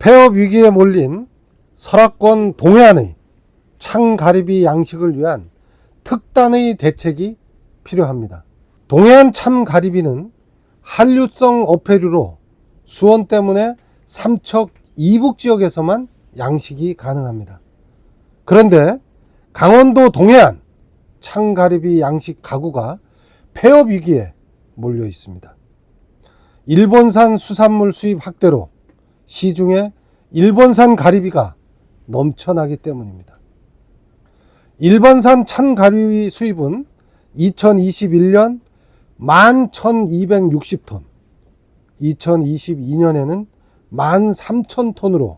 폐업 위기에 몰린 설악권 동해안의 창가리비 양식을 위한 특단의 대책이 필요합니다. 동해안 참가리비는 한류성 어패류로 수온 때문에 삼척 이북 지역에서만 양식이 가능합니다. 그런데 강원도 동해안 창가리비 양식 가구가 폐업 위기에 몰려 있습니다. 일본산 수산물 수입 확대로 시중에 일본산 가리비가 넘쳐나기 때문입니다. 일본산 참가리비 수입은 2021년 11,260톤, 2022년에는 13,000톤으로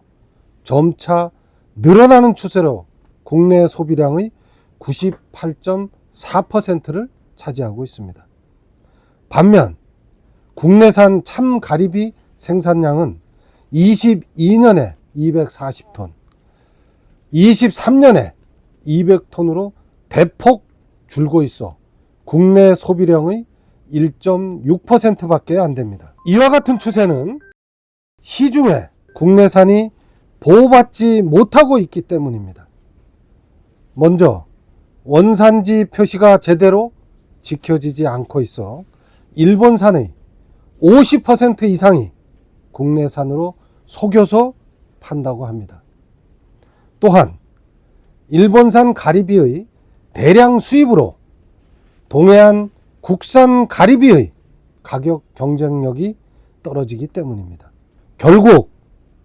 점차 늘어나는 추세로 국내 소비량의 98.4%를 차지하고 있습니다. 반면 국내산 참가리비 생산량은 22년에 240톤, 23년에 200톤으로 대폭 줄고 있어 국내 소비량의 1.6%밖에 안 됩니다. 이와 같은 추세는 시중에 국내산이 보호받지 못하고 있기 때문입니다. 먼저 원산지 표시가 제대로 지켜지지 않고 있어 일본산의 50% 이상이 국내산으로 속여서 판다고 합니다. 또한 일본산 가리비의 대량 수입으로 동해안 국산 가리비의 가격 경쟁력이 떨어지기 때문입니다. 결국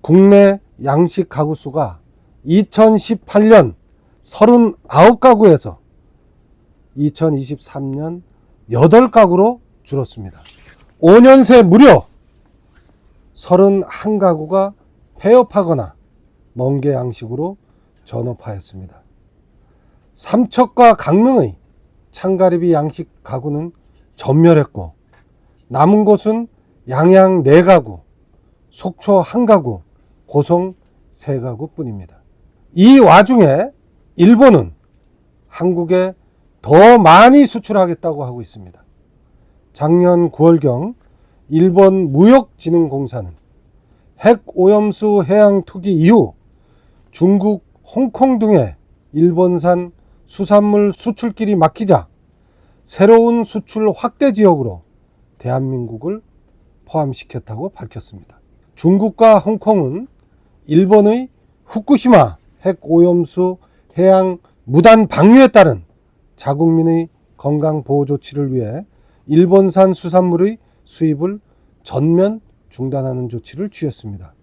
국내 양식 가구 수가 2018년 39가구에서 2023년 8가구로 줄었습니다. 5년 새 무려 31가구가 폐업하거나 멍게 양식으로 전업하였습니다. 삼척과 강릉의 창가리비 양식 가구는 전멸했고 남은 곳은 양양 4가구, 속초 1가구, 고성 3가구 뿐입니다. 이 와중에 일본은 한국에 더 많이 수출하겠다고 하고 있습니다. 작년 9월경 일본 무역진흥공사는 핵오염수 해양 투기 이후 중국, 홍콩 등의 일본산 수산물 수출길이 막히자 새로운 수출 확대 지역으로 대한민국을 포함시켰다고 밝혔습니다. 중국과 홍콩은 일본의 후쿠시마 핵오염수 해양 무단 방류에 따른 자국민의 건강보호 조치를 위해 일본산 수산물의 수입을 전면 중단하는 조치를 취했습니다.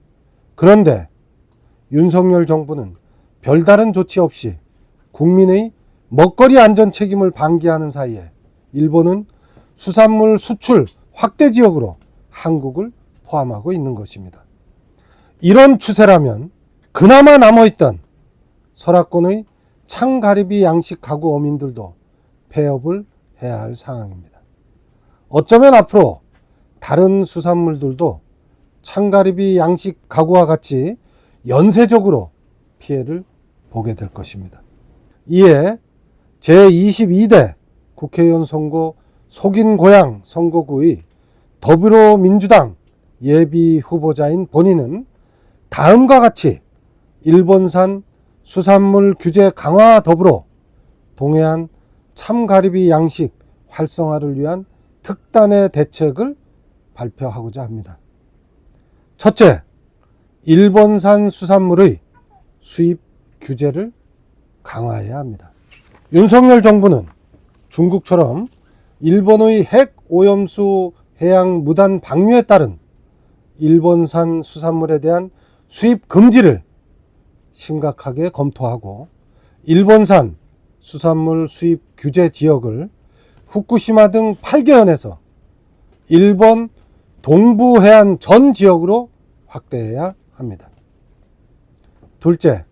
그런데 윤석열 정부는 별다른 조치 없이 국민의 먹거리 안전 책임을 방기하는 사이에 일본은 수산물 수출 확대 지역으로 한국을 포함하고 있는 것입니다. 이런 추세라면 그나마 남아있던 설악권의 창가리비 양식 가구 어민들도 폐업을 해야 할 상황입니다. 어쩌면 앞으로 다른 수산물들도 창가리비 양식 가구와 같이 연쇄적으로 피해를 보게 될 것입니다. 이에 제22대 국회의원 선거 속인고양 선거구의 더불어민주당 예비 후보자인 본인은 다음과 같이 일본산 수산물 규제 강화 더불어 동해안 참가리비 양식 활성화를 위한 특단의 대책을 발표하고자 합니다. 첫째, 일본산 수산물의 수입 규제를 강화해야 합니다. 윤석열 정부는 중국처럼 일본의 핵 오염수 해양 무단 방류에 따른 일본산 수산물에 대한 수입 금지를 심각하게 검토하고 일본산 수산물 수입 규제 지역을 후쿠시마 등 8개현에서 일본 동부 해안 전 지역으로 확대해야 합니다. 둘째,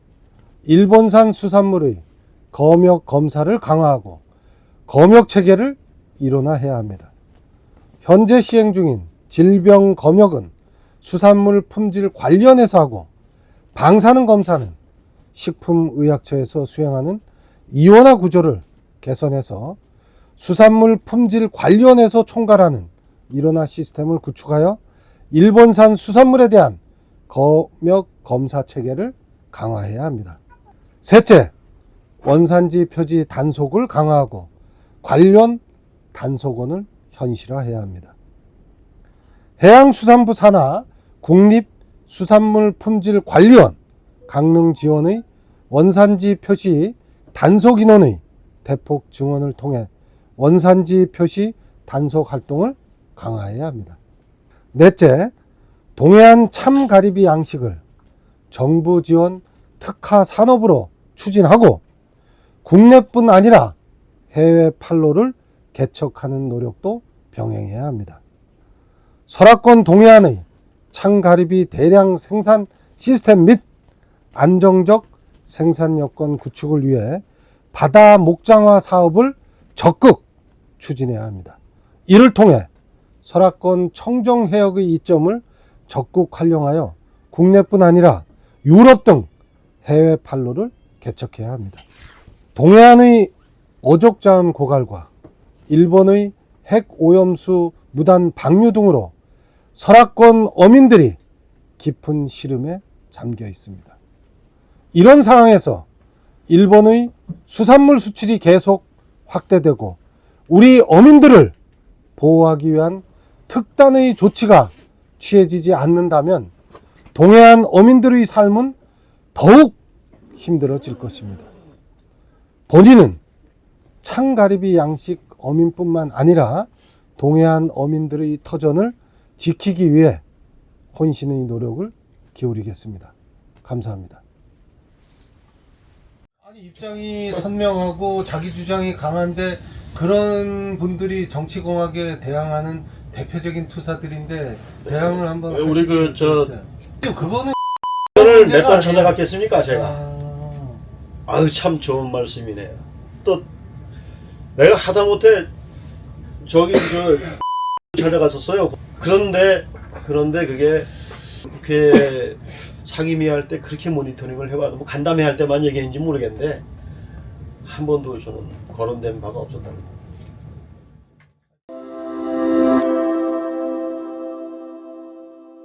일본산 수산물의 검역 검사를 강화하고 검역 체계를 일원화해야 합니다. 현재 시행 중인 질병 검역은 수산물 품질 관련해서 하고 방사능 검사는 식품의약처에서 수행하는 이원화 구조를 개선해서 수산물 품질 관련해서 총괄하는 일원화 시스템을 구축하여 일본산 수산물에 대한 검역 검사 체계를 강화해야 합니다. 셋째, 원산지 표지 단속을 강화하고 관련 단속원을 현실화해야 합니다. 해양수산부 산하 국립수산물품질관리원 강릉지원의 원산지 표시 단속 인원의 대폭 증원을 통해 원산지 표시 단속 활동을 강화해야 합니다. 넷째, 동해안 참가리비 양식을 정부 지원 특화 산업으로 추진하고 국내뿐 아니라 해외 판로를 개척하는 노력도 병행해야 합니다. 설악권 동해안의 참가리비 대량 생산 시스템 및 안정적 생산 여건 구축을 위해 바다 목장화 사업을 적극 추진해야 합니다. 이를 통해 설악권 청정 해역의 이점을 적극 활용하여 국내뿐 아니라 유럽 등 해외 판로를 개척해야 합니다. 동해안의 어족자원 고갈과 일본의 핵 오염수 무단 방류 등으로 설악권 어민들이 깊은 시름에 잠겨 있습니다. 이런 상황에서 일본의 수산물 수출이 계속 확대되고 우리 어민들을 보호하기 위한 특단의 조치가 취해지지 않는다면 동해안 어민들의 삶은 더욱 힘들어질 것입니다. 본인은 참가리비 양식 어민뿐만 아니라 동해안 어민들의 터전을 지키기 위해 혼신의 노력을 기울이겠습니다. 감사합니다. 아니, 입장이 선명하고 자기 주장이 강한데 그런 분들이 정치공학에 대항하는 대표적인 투사들인데 대항을 한번 우리 그거는 몇 번 찾아갔겠습니까 제가. 아... 아유 참 좋은 말씀이네요. 또 내가 하다못해 저기 찾아갔었어요. 그런데 그게 국회 상임위 할 때 그렇게 모니터링을 해봐도 뭐 간담회 할 때만 얘기했는지 모르겠는데 한 번도 저는 거론된 바가 없었다는 거.